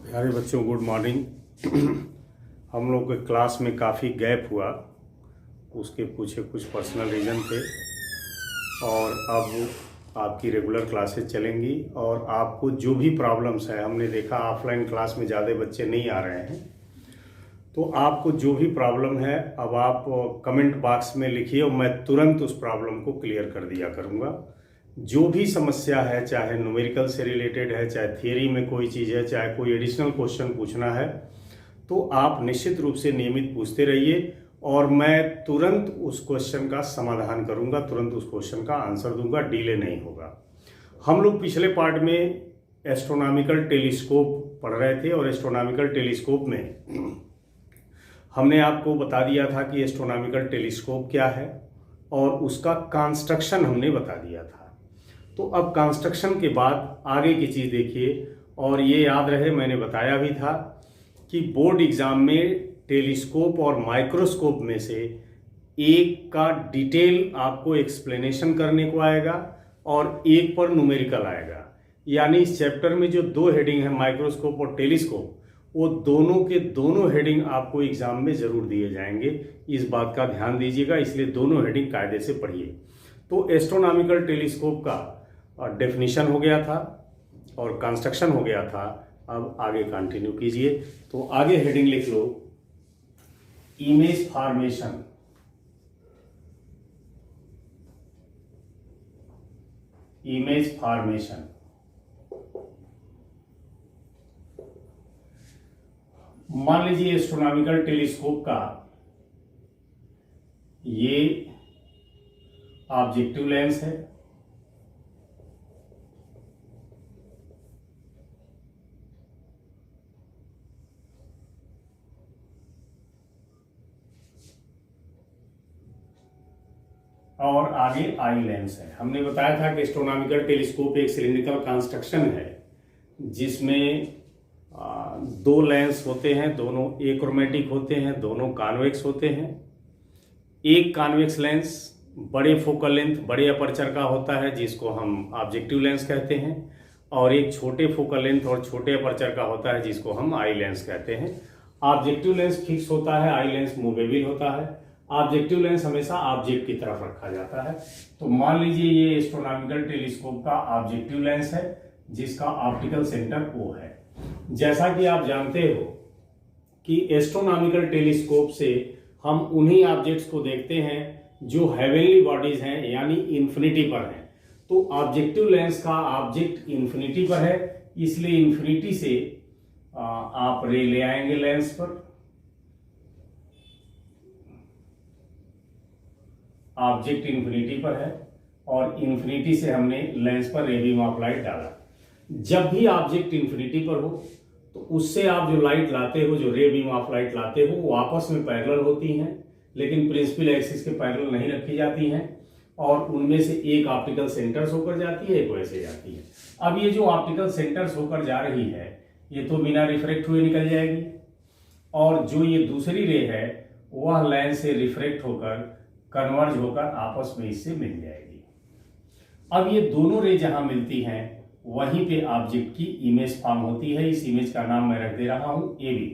प्यारे बच्चों, good morning. हम लोग के क्लास में काफ़ी गैप हुआ, उसके पीछे कुछ पर्सनल रीज़न थे और अब आपकी रेगुलर क्लासेस चलेंगी। और आपको जो भी प्रॉब्लम्स है, हमने देखा ऑफलाइन क्लास में ज़्यादा बच्चे नहीं आ रहे हैं, तो आपको जो भी प्रॉब्लम है अब आप कमेंट बॉक्स में लिखिए और मैं तुरंत उस प्रॉब्लम को क्लियर कर दिया करूँगा। जो भी समस्या है, चाहे न्यूमेरिकल से रिलेटेड है, चाहे थियरी में कोई चीज़ है, चाहे कोई एडिशनल क्वेश्चन पूछना है, तो आप निश्चित रूप से नियमित पूछते रहिए और मैं तुरंत उस क्वेश्चन का समाधान करूंगा, तुरंत उस क्वेश्चन का आंसर दूंगा, डिले नहीं होगा। हम लोग पिछले पार्ट में एस्ट्रोनॉमिकल टेलीस्कोप पढ़ रहे थे और एस्ट्रोनॉमिकल टेलीस्कोप में हमने आपको बता दिया था कि एस्ट्रोनॉमिकल टेलीस्कोप क्या है और उसका कंस्ट्रक्शन हमने बता दिया था। तो अब कंस्ट्रक्शन के बाद आगे की चीज़ देखिए, और ये याद रहे मैंने बताया भी था कि बोर्ड एग्जाम में टेलीस्कोप और माइक्रोस्कोप में से एक का डिटेल आपको एक्सप्लेनेशन करने को आएगा और एक पर न्यूमेरिकल आएगा। यानी इस चैप्टर में जो दो हेडिंग है, माइक्रोस्कोप और टेलीस्कोप, वो दोनों के दोनों हेडिंग आपको एग्जाम में जरूर दिए जाएंगे। इस बात का ध्यान दीजिएगा, इसलिए दोनों हेडिंग कायदे से पढ़िए। तो एस्ट्रोनॉमिकल टेलीस्कोप का डेफिनेशन हो गया था और कंस्ट्रक्शन हो गया था। अब आगे कंटिन्यू कीजिए। तो आगे हेडिंग लिख लो, इमेज फॉर्मेशन। इमेज फॉर्मेशन मान लीजिए एस्ट्रोनॉमिकल टेलीस्कोप का ये ऑब्जेक्टिव लेंस है, और आगे आई लेंस है। हमने बताया था कि एस्ट्रोनॉमिकल टेलीस्कोप एक सिलिंड्रिकल कंस्ट्रक्शन है जिसमें दो लेंस होते हैं, दोनों एक्रोमेटिक होते हैं, दोनों कॉन्वेक्स होते हैं। एक कॉन्वेक्स लेंस बड़े फोकल लेंथ, बड़े अपर्चर का होता है जिसको हम ऑब्जेक्टिव लेंस कहते हैं, और एक छोटे फोकल लेंथ और छोटे अपर्चर का होता है जिसको हम आई लेंस कहते हैं। ऑब्जेक्टिव लेंस फिक्स होता है, आई लेंस मूवेबल होता है। ऑब्जेक्टिव लेंस हमेशा ऑब्जेक्ट की तरफ रखा जाता है। तो मान लीजिए ये एस्ट्रोनॉमिकल टेलीस्कोप का ऑब्जेक्टिव लेंस है जिसका ऑप्टिकल सेंटर O है। जैसा कि आप जानते हो कि एस्ट्रोनॉमिकल टेलीस्कोप से हम उन्हीं ऑब्जेक्ट्स को देखते हैं जो हेवनली बॉडीज हैं, यानी इन्फिनिटी पर हैं। तो ऑब्जेक्टिव लेंस का ऑब्जेक्ट इन्फिनिटी पर है, इसलिए इन्फिनिटी से आप रे ले आएंगे लेंस पर। ऑब्जेक्ट इन्फिनिटी पर है और इन्फिनिटी से हमने लेंस पर रे बीम ऑफ लाइट डाला। जब भी ऑब्जेक्ट इन्फिनिटी पर हो तो उससे आप जो लाइट लाते हो, जो रे बीम ऑफ लाइट लाते हो, वो आपस में पैरेलल होती हैं, लेकिन प्रिंसिपल एक्सिस के पैरेलल नहीं रखी जाती हैं और उनमें से एक ऑप्टिकल सेंटर्स होकर जाती है, एक वैसे जाती है। अब ये जो ऑप्टिकल सेंटर्स होकर जा रही है ये तो बिना रिफ्रेक्ट हुए निकल जाएगी, और जो ये दूसरी रे है वह लेंस से रिफ्रेक्ट होकर कन्वर्ज होकर आपस में इससे मिल जाएगी। अब ये दोनों रे जहां मिलती हैं वहीं पे ऑब्जेक्ट की इमेज फॉर्म होती है। इस इमेज का नाम मैं रख दे रहा हूं AB।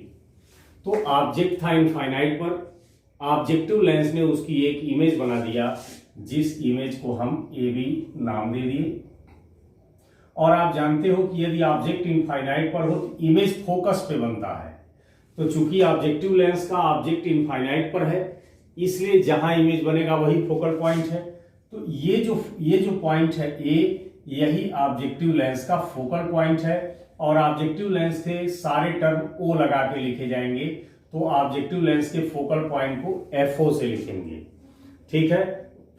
तो ऑब्जेक्ट था इनफाइनाइट पर, ऑब्जेक्टिव लेंस ने उसकी एक इमेज बना दिया जिस इमेज को हम AB नाम दे दिए। और आप जानते हो कि यदि ऑब्जेक्ट इनफाइनाइट पर हो तो इमेज फोकस पे बनता है। तो चूंकि ऑब्जेक्टिव लेंस का ऑब्जेक्ट इनफाइनाइट पर है, इसलिए जहां इमेज बनेगा वही फोकल पॉइंट है। तो ये जो पॉइंट है A, यही ऑब्जेक्टिव लेंस का फोकल पॉइंट है और ऑब्जेक्टिव लेंस से सारे टर्म O लगा के लिखे जाएंगे। तो ऑब्जेक्टिव लेंस के फोकल पॉइंट को FO से लिखेंगे। ठीक है,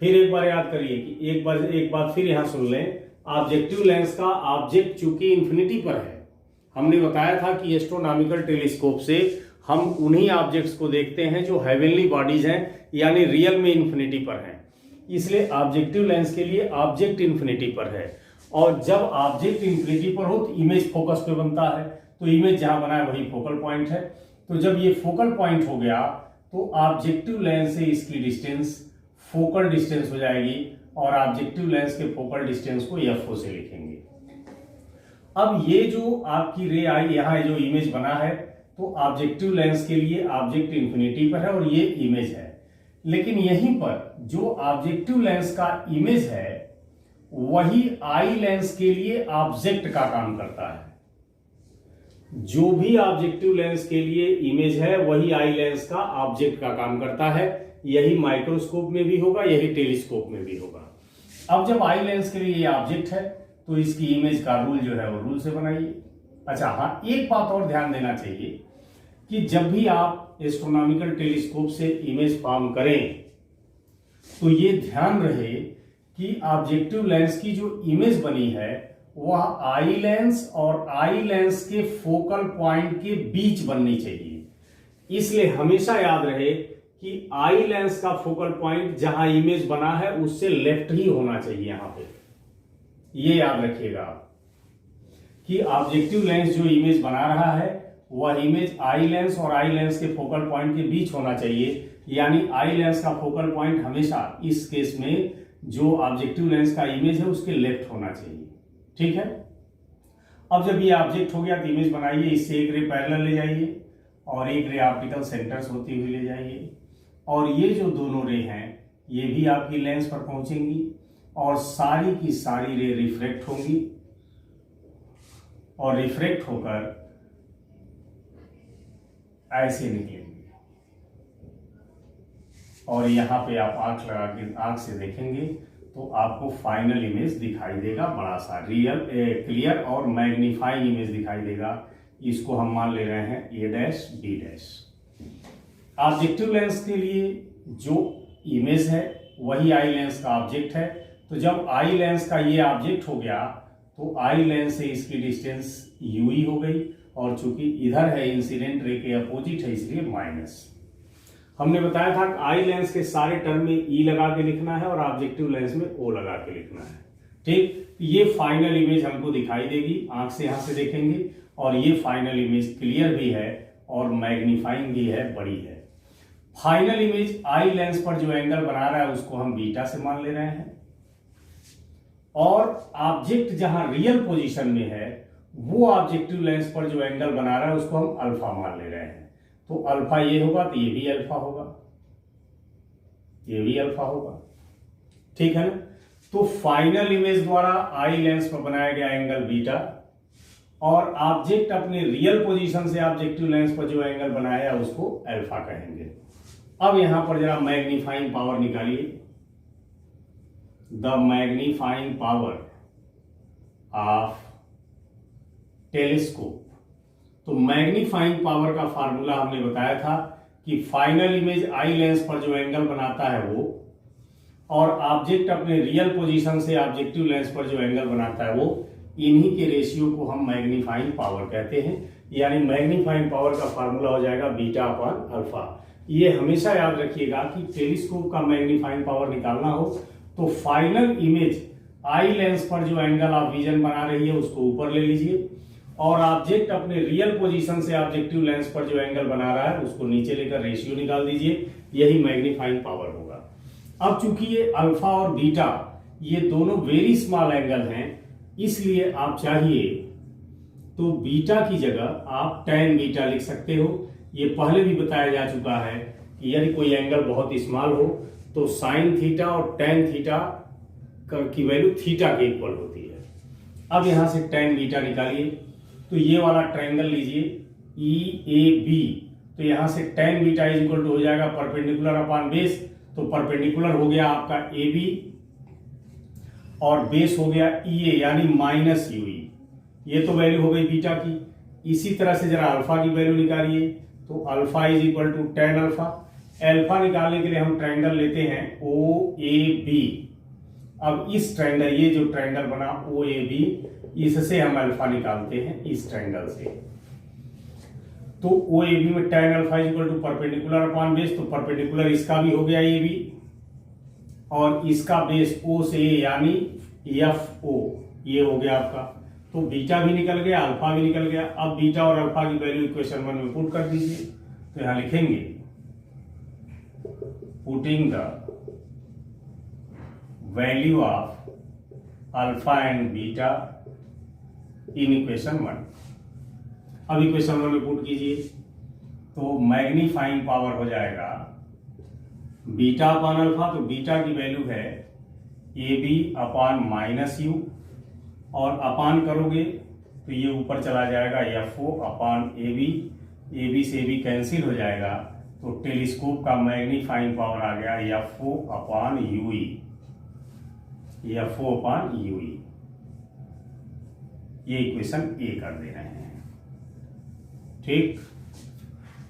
फिर एक बार याद करिए कि एक बात फिर यहां सुन लें। ऑब्जेक्टिव लेंस का ऑब्जेक्ट चूंकि इंफिनिटी पर है, हमने बताया था कि एस्ट्रोनॉमिकल टेलीस्कोप से हम उन्हीं ऑब्जेक्ट्स को देखते हैं जो हेवनली बॉडीज हैं, यानी रियल में इंफिनिटी पर हैं। इसलिए ऑब्जेक्टिव लेंस के लिए ऑब्जेक्ट इन्फिनिटी पर है, और जब ऑब्जेक्ट इन्फिनिटी पर हो तो इमेज फोकस पे बनता है। तो इमेज जहां बना है वही फोकल पॉइंट है। तो जब ये फोकल पॉइंट हो गया तो ऑब्जेक्टिव लेंस से इसकी डिस्टेंस फोकल डिस्टेंस हो जाएगी और ऑब्जेक्टिव लेंस के फोकल डिस्टेंस को FO से लिखेंगे। अब ये जो आपकी रे आई यहाँ जो इमेज बना है, तो ऑब्जेक्टिव लेंस के लिए ऑब्जेक्ट इंफिनिटी पर है और ये इमेज है। लेकिन यहीं पर जो ऑब्जेक्टिव लेंस का इमेज है वही आई लेंस के लिए ऑब्जेक्ट का काम करता है। जो भी ऑब्जेक्टिव लेंस के लिए इमेज है वही आई लेंस का ऑब्जेक्ट का काम करता है। यही माइक्रोस्कोप में भी होगा, यही टेलीस्कोप में भी होगा। अब जब आई लेंस के लिए ये ऑब्जेक्ट है तो इसकी इमेज का रूल जो है वो रूल से बनाइए। अच्छा हाँ, एक बात और ध्यान देना चाहिए कि जब भी आप एस्ट्रोनॉमिकल टेलीस्कोप से इमेज फॉर्म करें तो ये ध्यान रहे कि ऑब्जेक्टिव लेंस की जो इमेज बनी है वह आई लेंस और आई लेंस के फोकल पॉइंट के बीच बननी चाहिए। इसलिए हमेशा याद रहे कि आई लेंस का फोकल पॉइंट जहां इमेज बना है उससे लेफ्ट ही होना चाहिए। यहां पे ये याद रखिएगा कि ऑब्जेक्टिव लेंस जो इमेज बना रहा है वह इमेज आई लेंस और आई लेंस के फोकल पॉइंट के बीच होना चाहिए। यानी आई लेंस का फोकल पॉइंट हमेशा इस केस में जो ऑब्जेक्टिव लेंस का इमेज है उसके लेफ्ट होना चाहिए। ठीक है। अब जब ये ऑब्जेक्ट हो गया तो इमेज बनाइए, इससे एक रे पैरेलल ले जाइए और एक रे ऑप्टिकल सेंटर्स होती हुई ले जाइए, और ये जो दोनों रे हैं ये भी आपकी लेंस पर पहुंचेंगी और सारी की सारी रे रिफ्रैक्ट होंगी और रिफ्रैक्ट होकर ऐसे निकलेंगे। और यहां पे आप आंख लगा के आंख से देखेंगे तो आपको फाइनल इमेज दिखाई देगा, बड़ा सा रियल क्लियर और मैग्नीफाइंग इमेज दिखाई देगा। इसको हम मान ले रहे हैं A dash B dash. Objective lens के लिए जो इमेज है वही आई लेंस का ऑब्जेक्ट है। तो जब आई लेंस का ये ऑब्जेक्ट हो गया तो आई लेंस से इसकी डिस्टेंस यू ही हो गई, और चूंकि इधर है इंसिडेंट रे के अपोजिट है इसलिए माइनस। हमने बताया था कि आई लेंस के सारे टर्म में ई लगा के लिखना है और ऑब्जेक्टिव लेंस में ओ लगा के लिखना है। ठीक, ये फाइनल इमेज हमको दिखाई देगी, आंख से यहां से देखेंगे, और ये फाइनल इमेज क्लियर भी है और मैग्नीफाइंग भी है, बड़ी है। फाइनल इमेज आई लेंस पर जो एंगल बना रहा है उसको हम बीटा से मान ले रहे हैं, और ऑब्जेक्ट जहां रियल पोजीशन में है वो ऑब्जेक्टिव लेंस पर जो एंगल बना रहा है उसको हम अल्फा मान ले रहे हैं। तो अल्फा ये होगा तो ये भी अल्फा होगा, ये भी अल्फा होगा। ठीक है ना। तो फाइनल इमेज द्वारा आई लेंस पर बनाया गया एंगल बीटा, और ऑब्जेक्ट अपने रियल पोजीशन से ऑब्जेक्टिव लेंस पर जो एंगल बनाया है उसको अल्फा कहेंगे। अब यहां पर जरा मैग्नीफाइंग पावर निकालिए। The magnifying power of telescope. तो मैग्नीफाइंग पावर का फार्मूला हमने बताया था कि फाइनल इमेज आई लेंस पर जो एंगल बनाता है वो, और ऑब्जेक्ट अपने रियल पोजीशन से ऑब्जेक्टिव लेंस पर जो एंगल बनाता है वो, इन्हीं के रेशियो को हम मैग्नीफाइंग पावर कहते हैं। यानी मैग्नीफाइंग पावर का फार्मूला हो जाएगा बीटा अपॉन अल्फा। ये हमेशा याद रखिएगा कि टेलीस्कोप का मैग्नीफाइंग पावर निकालना हो तो फाइनल इमेज आई लेंस पर जो एंगल आप विजन बना रही है उसको ऊपर ले लीजिए, और ऑब्जेक्ट अपने रियल पोजीशन से ऑब्जेक्टिव लेंस पर जो एंगल बना रहा है उसको नीचे लेकर रेशियो निकाल दीजिए। यही मैग्नीफाइंग पावर होगा। अब चूंकि ये अल्फा और बीटा ये दोनों वेरी स्मॉल एंगल हैं, इसलिए आप चाहिए तो बीटा की जगह आप tan बीटा लिख सकते हो। ये पहले भी बताया जा चुका है कि यदि कोई एंगल बहुत स्मॉल हो तो साइन थीटा और tan थीटा की वैल्यू थीटा के इक्वल होती है। अब यहां से tan बीटा निकालिए, तो ये वाला ट्रायंगल लीजिए EAB, तो यहां से tan beta is equal to हो जाएगा परपेंडिकुलर अपॉन बेस। तो परपेंडिकुलर हो गया आपका AB और बेस हो गया EA यानी माइनस UE। ये तो वैल्यू हो गई बीटा की। इसी तरह से जरा अल्फा की वैल्यू निकालिए, तो alpha is equal to tan alpha. Alpha निकालने के लिए हम ट्रायंगल लेते हैं OAB। अब इस ट्रायंगल, ये जो ट्रायंगल बना OAB, इससे हम अल्फा निकालते हैं इस ट्रायंगल से। तो OAB में tan alpha is equal to perpendicular upon base, तो परपेंडिकुलर इसका भी हो गया AB, और इसका बेस O से A यानी FO, ये हो गया आपका। तो बीटा भी निकल गया, अल्फा भी निकल गया। अब बीटा और अल्फा की वैल्यू इक्वेशन 1 में पुट कर दीजिए। तो यहां लिखेंगे putting the value of alpha and beta in equation 1। अब इक्वेशन 1 में पुट कीजिए तो मैग्नीफाइंग पावर हो जाएगा बीटा अपान अल्फा, तो बीटा की वैल्यू है A B upon minus U, और अपान करोगे तो ये ऊपर चला जाएगा F O upon A B से ए बी कैंसिल हो जाएगा, तो टेलीस्कोप का मैग्नीफाइंग पावर आ गया F O upon you E, F O upon you ई। ये इक्वेशन ए कर दे रहे हैं। ठीक,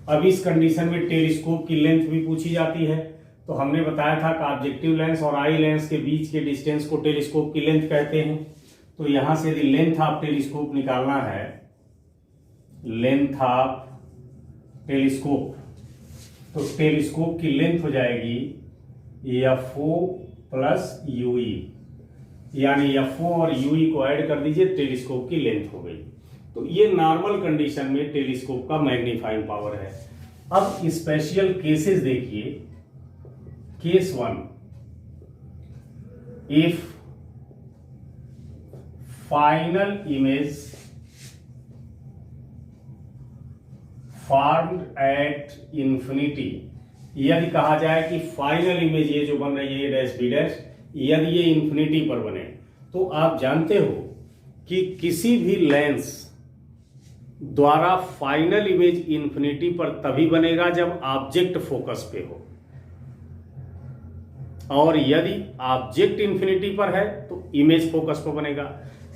अब इस कंडीशन में टेलीस्कोप की लेंथ भी पूछी जाती है, तो हमने बताया था कि ऑब्जेक्टिव लेंस और आई लेंस के बीच के डिस्टेंस को टेलीस्कोप की लेंथ कहते हैं। तो यहां से यदि लेंथ ऑफ टेलीस्कोप निकालना है, लेंथ ऑफ टेलीस्कोप, तो टेलीस्कोप की लेंथ हो जाएगी F O plus U E, यानी एफ ओ और यू ई को ऐड कर दीजिए, टेलीस्कोप की लेंथ हो गई। तो ये नॉर्मल कंडीशन में टेलीस्कोप का मैग्नीफाइंग पावर है। अब स्पेशल केसेस देखिए, case 1, if final image formed at infinity, यदि कहा जाए कि फाइनल इमेज ये जो बन रही है डैश बी डैश, यदि ये इंफिनिटी पर बने, तो आप जानते हो कि किसी भी लेंस द्वारा फाइनल इमेज इंफिनिटी पर तभी बनेगा जब ऑब्जेक्ट फोकस पे हो, और यदि ऑब्जेक्ट इंफिनिटी पर है तो इमेज फोकस पर बनेगा।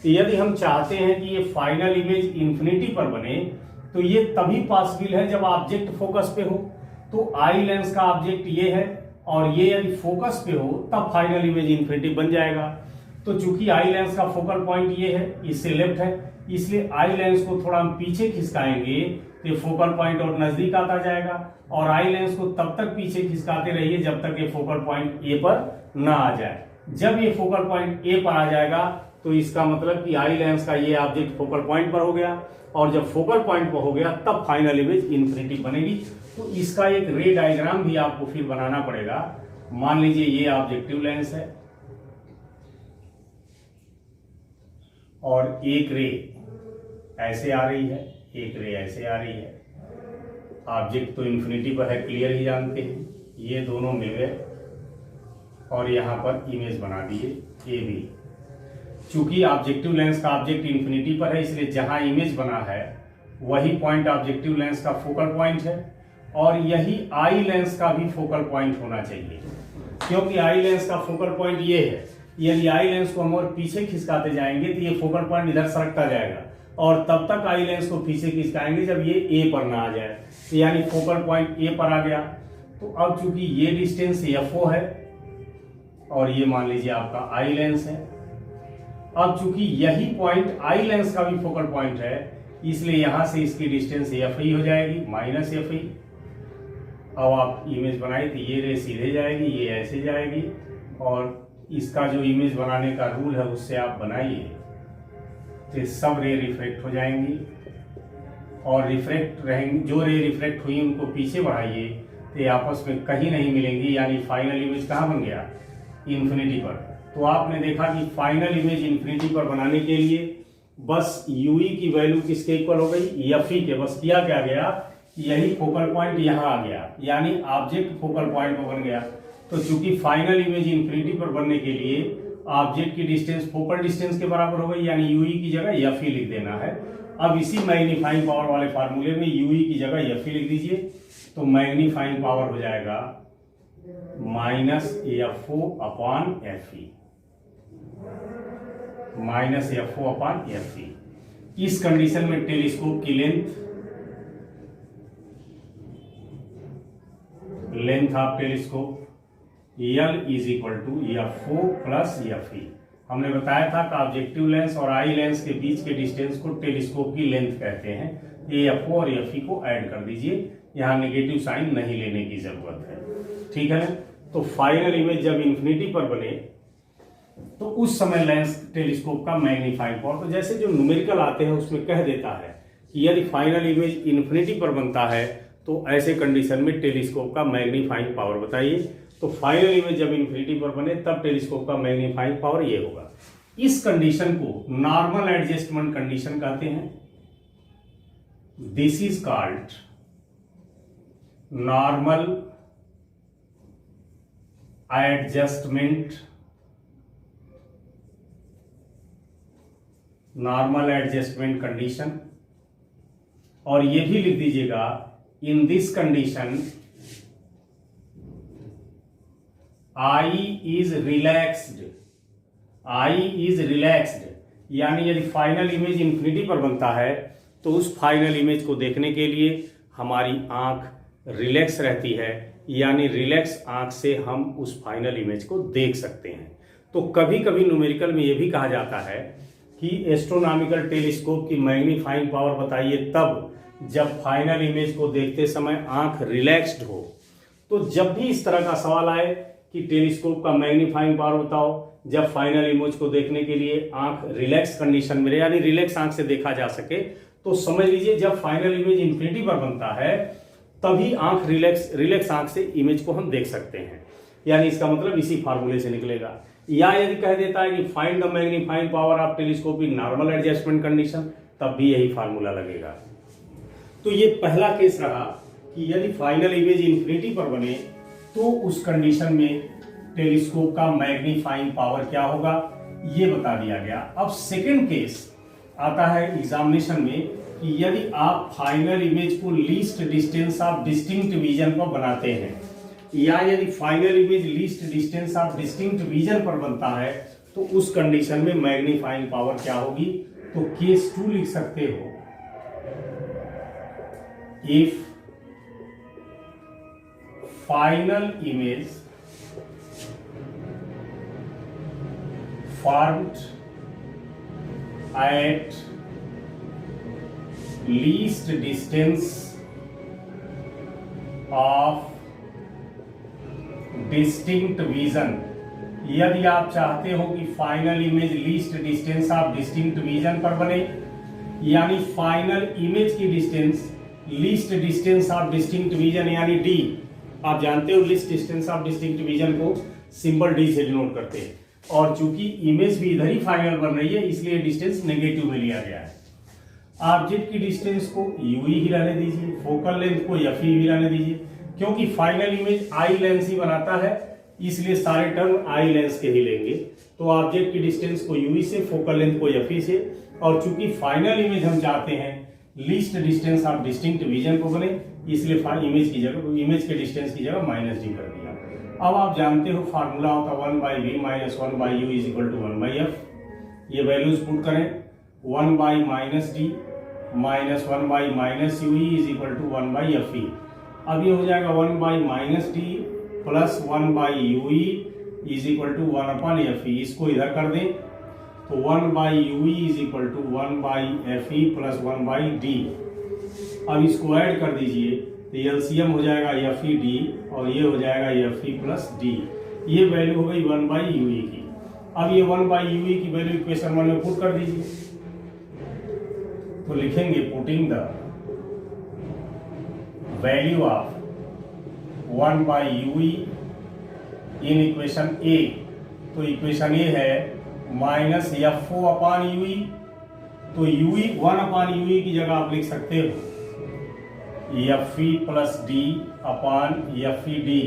यदि हम चाहते हैं कि ये फाइनल इमेज इंफिनिटी पर बने, तो ये तभी पॉसिबल है जब ऑब्जेक्ट फोकस पे हो। तो आई लेंस का ऑब्जेक्ट ये है और ये यदि फोकस पे हो तब फाइनल इमेज इंफिनिटी बन जाएगा। तो चूंकि आई लेंस का फोकल पॉइंट ये है, इससे लेफ्ट है, इसलिए आई लेंस को थोड़ा हम पीछे खिसकाएंगे तो फोकल पॉइंट और नजदीक आता जाएगा, और आई लेंस को तब तक पीछे खिसकाते रहिए जब तक ये फोकल पॉइंट ए पर ना आ जाए। जब ये फोकल पॉइंट ए पर आ जाएगा तो इसका मतलब कि आई लेंस का ये ऑब्जेक्ट फोकल पॉइंट पर हो गया, और जब फोकल पॉइंट पर हो गया तब फाइनल इमेज इंफिनिटी बनेगी। तो इसका एक रे डायग्राम भी आपको फिर बनाना पड़ेगा। मान लीजिए ये ऑब्जेक्टिव लेंस है और एक रे ऐसे आ रही है, एक रे ऐसे आ रही है। ऑब्जेक्ट तो इंफिनिटी पर है, क्लियर ही जानते हैं। ये दोनों मिल गए और यहां पर इमेज बना दिए ए बी। चूंकि ऑब्जेक्टिव लेंस का ऑब्जेक्ट इंफिनिटी पर है, इसलिए जहां इमेज बना है वही पॉइंट ऑब्जेक्टिव लेंस का फोकल पॉइंट है, और यही आई लेंस का भी फोकल पॉइंट होना चाहिए, क्योंकि आई लेंस का फोकल पॉइंट ये है। यदि आई लेंस को हम और पीछे खिसकाते जाएंगे तो ये फोकल पॉइंट इधर सरकता जाएगा, और तब तक आई लेंस को पीछे खिसकाएंगे जब ये ए पर ना आ जाए। तो यानी फोकल पॉइंट ए पर आ गया। तो अब चूंकि ये डिस्टेंस एफ ओ है और ये मान लीजिए आपका आई लेंस है, अब चूंकि यही पॉइंट आई लेंस का भी फोकल पॉइंट है, इसलिए यहां से इसकी डिस्टेंस एफ ई हो जाएगी, माइनस एफ ई। अब आप इमेज बनाए तो ये रे सीधे जाएगी, ये ऐसे जाएगी, और इसका जो इमेज बनाने का रूल है उससे आप बनाइए तो सब रे रिफ्लेक्ट हो जाएंगी, और रिफ्लेक्ट रहेंगी। जो रे रिफ्लेक्ट हुई उनको पीछे बढ़ाइए तो ये आपस में कहीं नहीं मिलेंगी, यानी फाइनल इमेज कहाँ बन गया, इंफिनिटी पर। तो आपने देखा कि फाइनल इमेज इंफिनिटी पर बनाने के लिए बस यूई की वैल्यू किसके इक्वल हो गई, एफ ई के। बस किया क्या गया, यही फोकल पॉइंट यहां आ गया, यानी ऑब्जेक्ट फोकल पॉइंट पर बन गया। तो चूंकि फाइनल इमेज इंफिनिटी पर बनने के लिए ऑब्जेक्ट की डिस्टेंस फोकल डिस्टेंस के बराबर हो गई, यानी यूई की जगह एफ ई लिख देना है। अब इसी मैग्नीफाइंग पावर वाले फार्मूले में यूई की जगह एफ ई लिख दीजिए, तो मैग्नीफाइंग पावर हो जाएगा minus F O upon F E, minus F O upon F E. इस कंडीशन में टेलीस्कोप की length of telescope L is equal to F O plus F E. हमने बताया था कि ऑब्जेक्टिव लेंस और आई लेंस के बीच के डिस्टेंस को टेलीस्कोप की लेंथ कहते हैं। ये एफ ओ और एफ ई को ऐड कर दीजिए, यहाँ नेगेटिव साइन नहीं लेने की जरूरत है, ठीक है ना। तो फाइनल इमेज जब इंफिनिटी पर बने तो उस समय लेंस टेलीस्कोप का मैग्नीफाइंग पावर, तो जैसे जो न्यूमेरिकल आते हैं उसमें कह देता है कि यदि फाइनल इमेज इंफिनिटी पर बनता है तो ऐसे कंडीशन में टेलीस्कोप का मैग्नीफाइंग पावर बताइए। तो फाइनल इमेज जब इंफिनिटी पर बने तब टेलीस्कोप का मैग्नीफाइंग पावर ये होगा। इस कंडीशन को नॉर्मल एडजस्टमेंट कंडीशन कहते हैं। This is called normal adjustment condition. और ये भी लिख दीजिएगा, in this condition I is relaxed, यानी यदि फाइनल इमेज इंफिनिटी पर बनता है तो उस फाइनल इमेज को देखने के लिए हमारी आंख रिलैक्स रहती है, यानी रिलैक्स आंख से हम उस फाइनल इमेज को देख सकते हैं। तो कभी कभी न्यूमेरिकल में यह भी कहा जाता है कि एस्ट्रोनॉमिकल टेलीस्कोप की मैग्नीफाइंग पावर बताइए तब जब फाइनल इमेज को देखते समय आंख रिलैक्स्ड हो। तो जब भी इस तरह का सवाल आए कि टेलीस्कोप का मैग्नीफाइंग पावर बताओ जब फाइनल इमेज को देखने के लिए आंख रिलैक्स कंडीशन में, यानी रिलैक्स आंख से देखा जा सके, तो समझ लीजिए जब फाइनल इमेज इंफिनिटी पर बनता है तभी आंख रिलैक्स आंख से इमेज को हम देख सकते हैं, यानी इसका मतलब इसी फार्मूले से निकलेगा। या यदि कह देता है कि find the magnifying power of telescope in normal adjustment condition, तब भी यही फार्मूला लगेगा। तो ये पहला केस रहा कि यदि फाइनल इमेज इंफिनिटी पर बने तो उस कंडीशन में टेलीस्कोप का मैग्नीफाइंग पावर क्या होगा, ये बता दिया गया। अब सेकंड केस आता है एग्जामिनेशन में कि यदि आप फाइनल इमेज को least distance of distinct vision पर बनाते हैं, या यदि final image least distance of distinct vision पर बनता है तो उस कंडीशन में मैग्नीफाइंग पावर क्या होगी। तो केस 2 लिख सकते हो, if final image formed at least distance of distinct vision। यदि आप चाहते हो कि final image least distance of distinct vision पर बने, यानी फाइनल इमेज की distance least distance of distinct vision यानी डी, आप जानते हो least distance of distinct vision को सिंबल डी से डिनोट करते हैं, और चूंकि इमेज भी इधर ही फाइनल बन रही है इसलिए डिस्टेंस नेगेटिव में लिया गया है। ऑब्जेक्ट की डिस्टेंस को यूई ही रहने दीजिए, फोकल लेंथ को एफई भी रहने दीजिए, क्योंकि फाइनल इमेज आई लेंस ही बनाता है इसलिए सारे टर्म आई लेंस के ही लेंगे। तो ऑब्जेक्ट की डिस्टेंस को यूई से, फोकल लेंथ को एफई से, और चूंकि फाइनल इमेज हम चाहते हैं least distance of distinct vision को बने इसलिए इमेज की जगह, इमेज के डिस्टेंस की जगह माइनस डी कर दिया। अब आप जानते हो फार्मूला होता है 1/v minus 1/u is equal to 1/f। ये वैल्यूज पुट करें, 1/-d minus 1/-ue is equal to 1/fe। अब ये हो जाएगा 1/-d plus 1/ue is equal to 1/fe। इसको इधर कर दें तो 1/ue is equal to 1/fe plus 1/d। अब इसको ऐड कर दीजिए तो एलसीएम हो जाएगा एफई डी और ये हो जाएगा एफई प्लस डी। ये वैल्यू हो गई 1/ue की। अब ये 1/ue की वैल्यू इक्वेशन 1 में पुट कर दीजिए, तो लिखेंगे putting the value of 1/ue in equation A. तो इक्वेशन ए है माइनस एफओ अपॉन यूई, तो यूई 1/ue की जगह आप लिख सकते हो FE plus D upon FE D.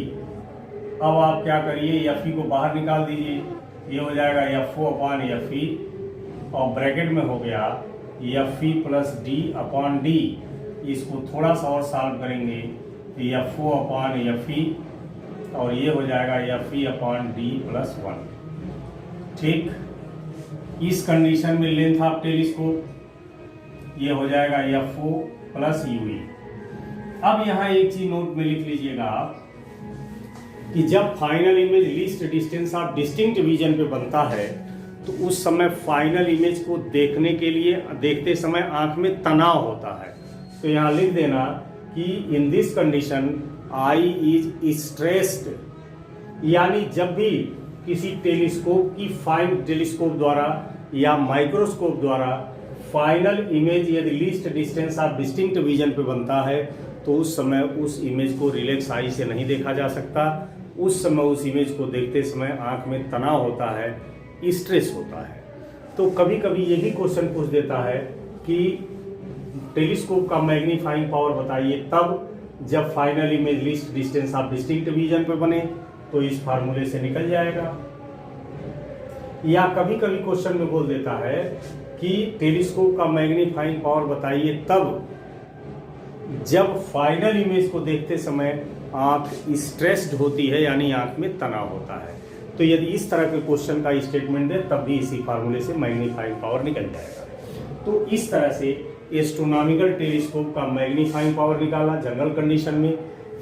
अब आप क्या करिए, एफई को बाहर निकाल दीजिए, ये हो जाएगा एफओ अपॉन एफई और ब्रैकेट में हो गया FE plus D upon D. इसको थोड़ा सा और सॉल्व करेंगे तो एफओ अपॉन एफई और ये हो जाएगा एफई अपॉन डी प्लस 1। ठीक, इस कंडीशन में लेंथ ऑफ टेलीस्कोप ये हो जाएगा एफओ प्लस यूई। अब यहाँ एक चीज नोट में लिख लीजिएगा आप कि जब final image least distance of distinct vision पे बनता है तो उस समय फाइनल इमेज को देखने के लिए देखते समय आंख में तनाव होता है। तो यहाँ लिख देना कि in this condition I is stressed, यानी जब भी किसी टेलीस्कोप की फाइन टेलीस्कोप द्वारा या माइक्रोस्कोप द्वारा फाइनल इमेज यदि least distance of distinct vision पे बनता है तो उस समय उस इमेज को रिलैक्स आई से नहीं देखा जा सकता। उस समय उस इमेज को देखते समय आंख में तनाव होता है, स्ट्रेस होता है। तो कभी कभी ये भी क्वेश्चन पूछ देता है कि टेलीस्कोप का मैग्नीफाइंग पावर बताइए तब जब final image least distance of distinct vision पे बने, तो इस फार्मूले से निकल जाएगा। या कभी कभी क्वेश्चन में बोल देता है कि टेलीस्कोप का मैग्नीफाइंग पावर बताइए तब जब फाइनल इमेज को देखते समय आंख स्ट्रेस्ड होती है, यानी आंख में तनाव होता है। तो यदि इस तरह के क्वेश्चन का स्टेटमेंट दे तब भी इसी फार्मूले से मैग्नीफाइंग पावर निकल जाएगा। तो इस तरह से एस्ट्रोनॉमिकल टेलीस्कोप का मैग्नीफाइंग पावर निकाला जनरल कंडीशन में,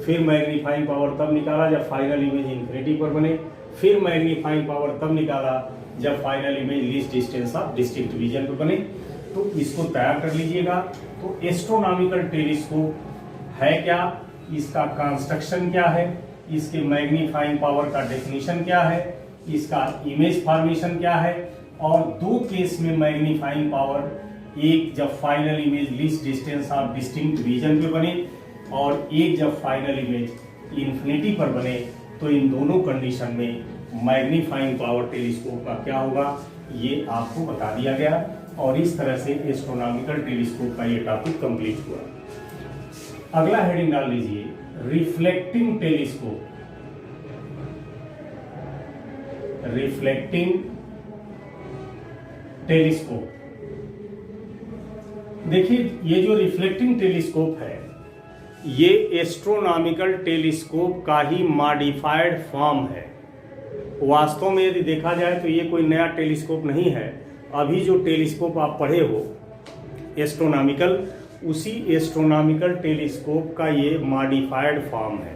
फिर मैग्नीफाइंग पावर तब निकाला जब फाइनल इमेज इन्फिनिटी पर बने, फिर मैग्नीफाइंग पावर तब निकाला जब final image least distance of distinct vision पर बने। तो इसको तैयार कर लीजिएगा। तो एस्ट्रोनॉमिकल टेलीस्कोप है क्या, इसका कंस्ट्रक्शन क्या है, इसके मैग्नीफाइंग पावर का डेफिनेशन क्या है, इसका इमेज फॉर्मेशन क्या है, और दो केस में मैग्नीफाइंग पावर, एक जब final image least distance of distinct vision पे बने और एक जब फाइनल इमेज इन्फिनिटी पर बने, तो इन दोनों कंडीशन में मैग्नीफाइंग पावर टेलीस्कोप का क्या होगा ये आपको बता दिया गया। और इस तरह से एस्ट्रोनॉमिकल टेलीस्कोप का ये टॉपिक कंप्लीट हुआ। अगला हेडिंग डाल लीजिए रिफ्लेक्टिंग टेलीस्कोप। रिफ्लेक्टिंग टेलीस्कोप, देखिए ये जो रिफ्लेक्टिंग टेलीस्कोप है ये एस्ट्रोनॉमिकल टेलीस्कोप का ही मॉडिफाइड फॉर्म है। वास्तव में यदि देखा जाए तो ये कोई नया टेलीस्कोप नहीं है। अभी जो टेलीस्कोप आप पढ़े हो एस्ट्रोनॉमिकल, उसी एस्ट्रोनॉमिकल टेलीस्कोप का ये मॉडिफाइड फॉर्म है।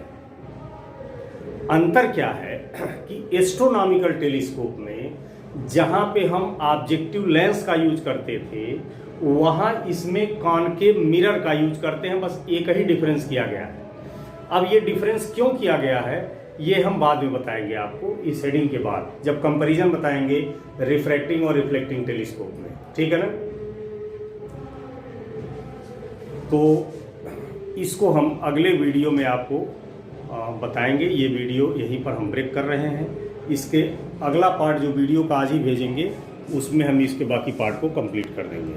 अंतर क्या है कि एस्ट्रोनॉमिकल टेलीस्कोप में जहां पे हम ऑब्जेक्टिव लेंस का यूज करते थे वहां इसमें कॉनकेव मिरर का यूज करते हैं, बस एक ही डिफरेंस किया गया है। अब ये डिफरेंस क्यों किया गया है ये हम बाद में बताएंगे आपको इस हेडिंग के बाद, जब कंपैरिजन बताएंगे रिफ्रैक्टिंग और रिफ्लेक्टिंग टेलीस्कोप में, ठीक है ना। तो इसको हम अगले वीडियो में आपको बताएंगे। ये वीडियो यहीं पर हम ब्रेक कर रहे हैं। इसके अगला पार्ट जो वीडियो का आज ही भेजेंगे उसमें हम इसके बाकी पार्ट को कंप्लीट कर देंगे।